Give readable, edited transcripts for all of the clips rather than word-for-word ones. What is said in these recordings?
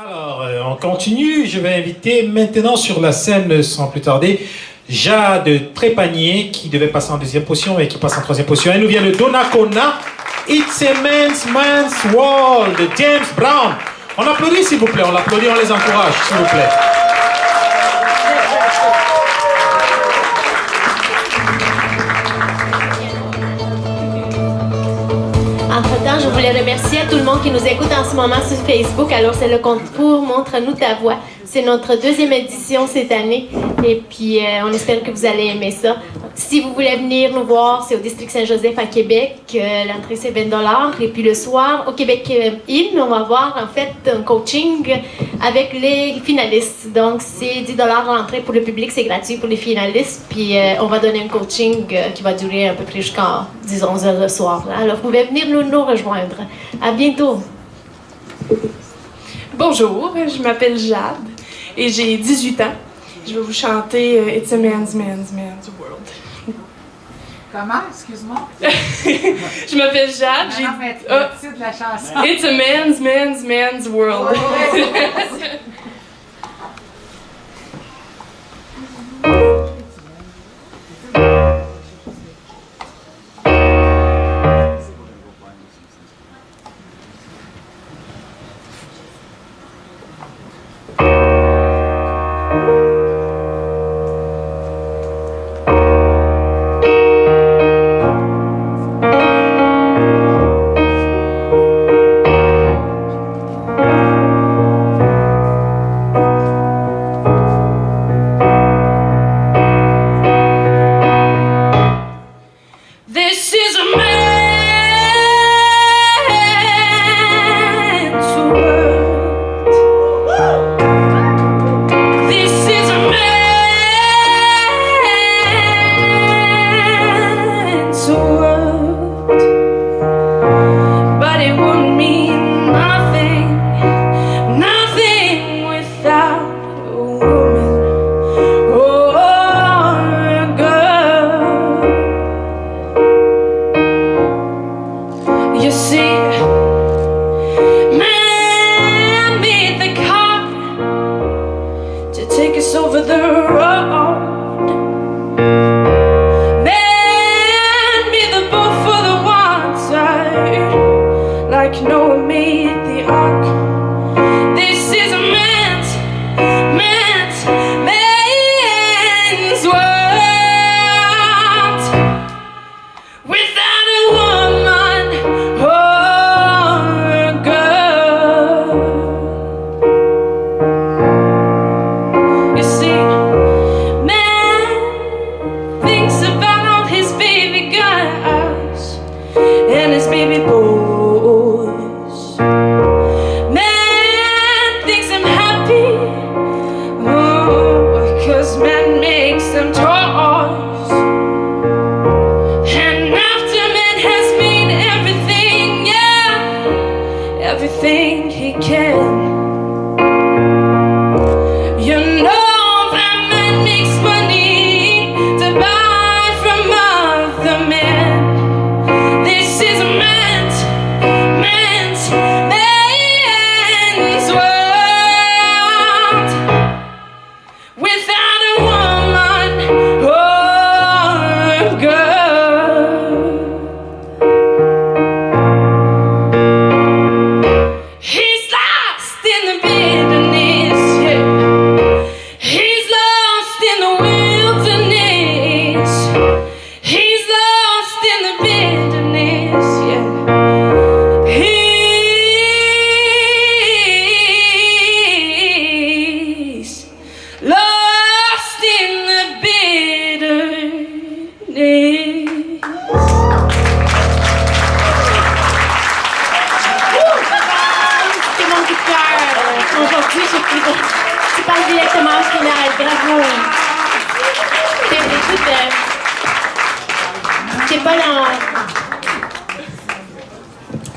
Alors, on continue. Je vais inviter maintenant sur la scène, sans plus tarder, Jade Trépanier, qui devait passer en deuxième position et qui passe en troisième position. Elle nous vient de Donnacona. It's a man's world de James Brown. On applaudit, s'il vous plaît. On l'applaudit, on les encourage, s'il vous plaît. Entre-temps, je voulais remercier tout le monde qui nous écoute en ce moment sur Facebook. Alors, c'est le concours Montre-nous ta voix. C'est notre deuxième édition cette année. Et puis, on espère que vous allez aimer ça. Si vous voulez venir nous voir, c'est au District Saint-Joseph à Québec. L'entrée, c'est 20 $. Et puis, le soir, au Québec Inn, on va avoir en fait un coaching avec les finalistes. Donc, c'est 10 $ l'entrée pour le public, c'est gratuit pour les finalistes. Puis, on va donner un coaching qui va durer à peu près jusqu'à 10-11 heures le soir. Alors, vous pouvez venir nous rejoindre. À bientôt. Bonjour, je m'appelle Jade et j'ai 18 ans. Je vais vous chanter It's a man's world. Comment? Excuse-moi. Je m'appelle Jade. Non, mais le titre de la chanson. It's a man's world.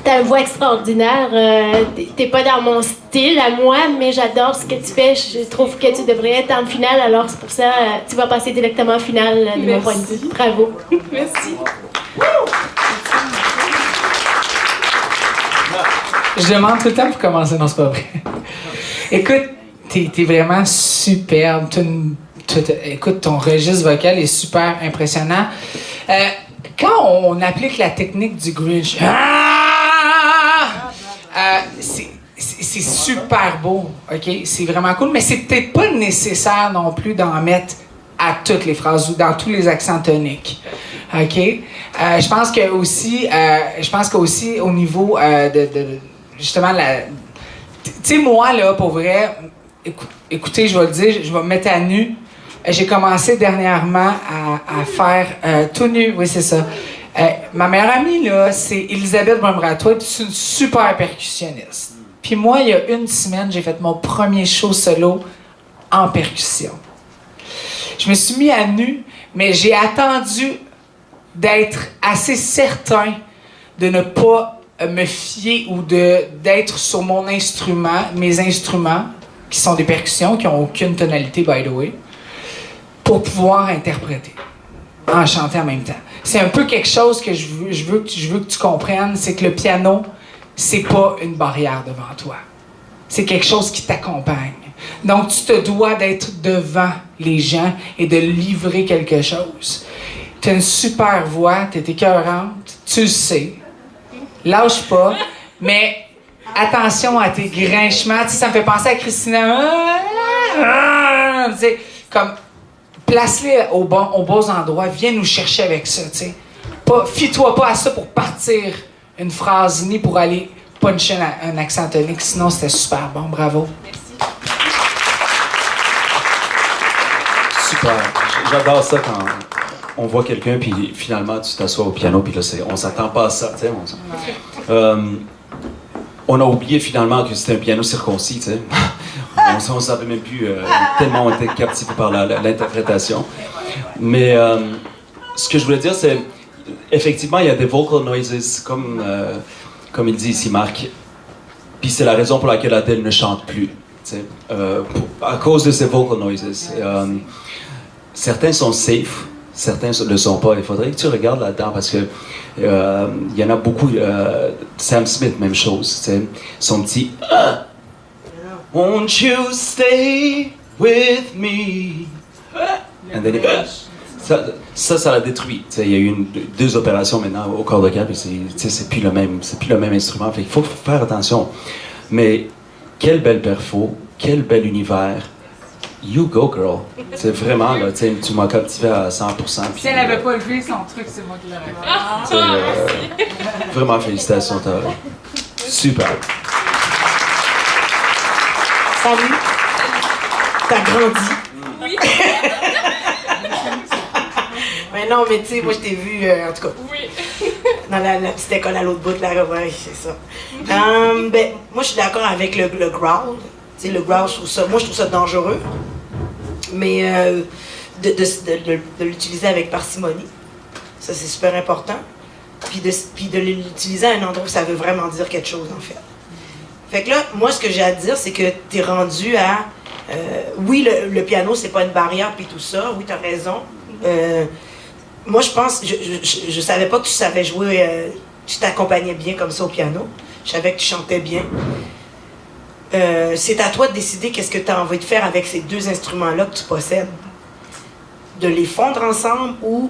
T'as une voix extraordinaire. T'es pas dans mon style à moi, mais j'adore ce que tu fais. Je trouve que tu devrais être en finale, alors c'est pour ça tu vas passer directement en finale de mon point de vue. Bravo. Merci. Je demande tout le temps pour commencer, non, c'est pas vrai. Écoute, t'es vraiment superbe. Écoute, ton registre vocal est super impressionnant. Quand on applique la technique du Grinch, c'est super beau, OK? C'est vraiment cool, mais c'est peut-être pas nécessaire non plus d'en mettre à toutes les phrases ou dans tous les accents toniques, OK? Je pense que aussi au niveau de justement tu sais, moi, là, pour vrai, écoutez, je vais le dire, je vais me mettre à nu. J'ai commencé dernièrement à faire tout nu, oui, c'est ça. Ma meilleure amie, là, c'est Elisabeth Brumbratois, c'est une super percussionniste. Puis moi, il y a une semaine, j'ai fait mon premier show solo en percussion. Je me suis mis à nu, mais j'ai attendu d'être assez certain de ne pas me fier ou d'être sur mon instrument, mes instruments, qui sont des percussions, qui n'ont aucune tonalité, by the way, pour pouvoir interpréter, en chanter en même temps. C'est un peu quelque chose que je veux que tu comprennes, c'est que le piano, c'est pas une barrière devant toi. C'est quelque chose qui t'accompagne. Donc, tu te dois d'être devant les gens et de livrer quelque chose. Tu as une super voix, tu es écœurante, tu le sais. Lâche pas, mais attention à tes grinchements. Tu sais, ça me fait penser à Christina. Tu sais, comme, place-les aux bons endroits. Viens nous chercher avec ça, tu sais. Fie-toi pas à ça pour partir une phrase, ni pour aller puncher un accent tonique. Sinon, c'était super bon. Bravo. Merci. Super. J'adore ça quand on voit quelqu'un, puis finalement, tu t'assois au piano, puis là, on s'attend pas à ça, tu sais. On a oublié finalement que c'était un piano circoncis, tu sais. On savait même plus, tellement on était captivés par l'interprétation. Mais ce que je voulais dire, c'est, effectivement, il y a des vocal noises, comme il dit ici Marc. Puis c'est la raison pour laquelle Adèle ne chante plus, tu sais, à cause de ces vocal noises. Certains sont safe, certains ne le sont pas. Il faudrait que tu regardes là-dedans parce que il y en a beaucoup. Sam Smith, même chose. Tu sais, son petit Won't you stay with me? And then, ça l'a détruit. Tu sais, il y a eu 2 opérations maintenant au corps de câble. C'est plus le même instrument. Fait, il faut faire attention. Mais quelle belle perfo, quel bel univers. You go, girl. C'est vraiment, là, tu m'as captivé à 100%. Si elle n'avait pas levé son truc, c'est moi qui l'aurais fait. Vraiment, félicitations, super. Salut. T'as grandi. Oui. Mais non, mais tu sais, moi, je t'ai vu, en tout cas. Oui. Dans la petite école à l'autre bout, là, ouais, c'est ça. Ben, moi, je suis d'accord avec le growl. Tu sais, le growl, moi, je trouve ça dangereux. Mais de l'utiliser avec parcimonie, ça, c'est super important. Puis de l'utiliser à un endroit où ça veut vraiment dire quelque chose, en fait. Fait que là, moi, ce que j'ai à te dire, c'est que t'es rendu à... oui, le piano, c'est pas une barrière, puis tout ça. Oui, t'as raison. Moi, je pense... Je savais pas que tu savais jouer... tu t'accompagnais bien comme ça au piano. Je savais que tu chantais bien. C'est à toi de décider qu'est-ce que tu as envie de faire avec ces 2 instruments-là que tu possèdes. De les fondre ensemble ou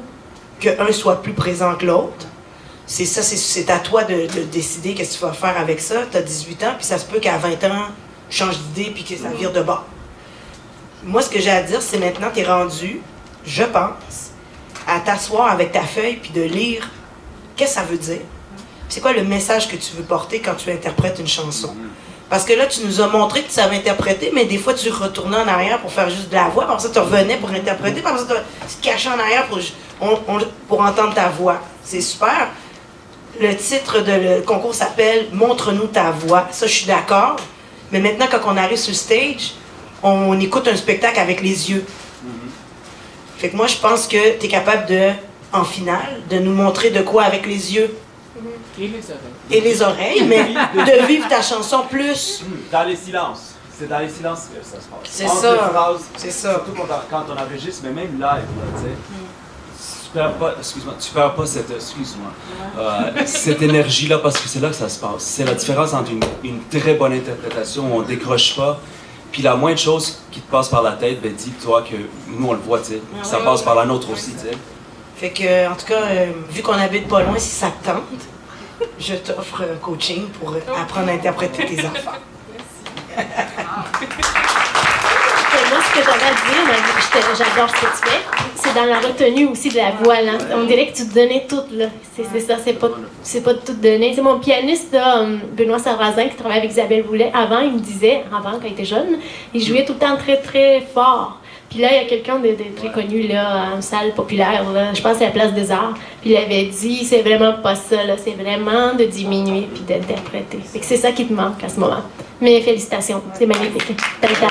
qu'un soit plus présent que l'autre. C'est à toi de décider qu'est-ce que tu vas faire avec ça. Tu as 18 ans, puis ça se peut qu'à 20 ans, tu changes d'idée puis que ça vire de bord. Moi, ce que j'ai à dire, c'est maintenant, tu es rendu, je pense, à t'asseoir avec ta feuille puis de lire qu'est-ce que ça veut dire. C'est quoi le message que tu veux porter quand tu interprètes une chanson. Parce que là, tu nous as montré que tu savais interpréter, mais des fois, tu retournais en arrière pour faire juste de la voix, puis ça, tu revenais pour interpréter, puis ça, tu te cachais en arrière pour entendre ta voix. C'est super. Le titre de concours s'appelle « Montre-nous ta voix ». Ça, je suis d'accord. Mais maintenant, quand on arrive sur le stage, on écoute un spectacle avec les yeux. Fait que moi, je pense que tu es capable en finale, de nous montrer de quoi avec les yeux. Et les oreilles. Et les oreilles, mais de vivre ta chanson plus. Dans les silences. C'est dans les silences que ça se passe. C'est ça. Phrases, c'est ça. Surtout quand on enregistre, mais même live, là, tu sais. Tu perds pas cette énergie-là parce que c'est là que ça se passe. C'est la différence entre une très bonne interprétation où on décroche pas Puis la moindre chose qui te passe par la tête, ben dis-toi que nous, on le voit, tu sais. Ça passe par la nôtre aussi, tu sais. Fait que, en tout cas, vu qu'on habite pas loin, si ça te tente, je t'offre un coaching pour apprendre à interpréter tes enfants. Moi, ce que j'avais à dire, j'adore ce que tu fais, c'est dans la retenue aussi de la voix. Là. On dirait que tu te donnais tout, là. C'est ça, c'est pas de tout donner. C'est mon pianiste, là, Benoît Sarrazin, qui travaillait avec Isabelle Boulet, avant, il me disait, avant, quand il était jeune, il jouait tout le temps très, très fort. Puis là, il y a quelqu'un de très connu, là, en salle populaire, là, je pense que c'est la Place des Arts, puis il avait dit, c'est vraiment pas ça, là, c'est vraiment de diminuer puis d'interpréter. Fait que c'est ça qui te manque à ce moment. Mais félicitations, c'est magnifique. T'as le talent.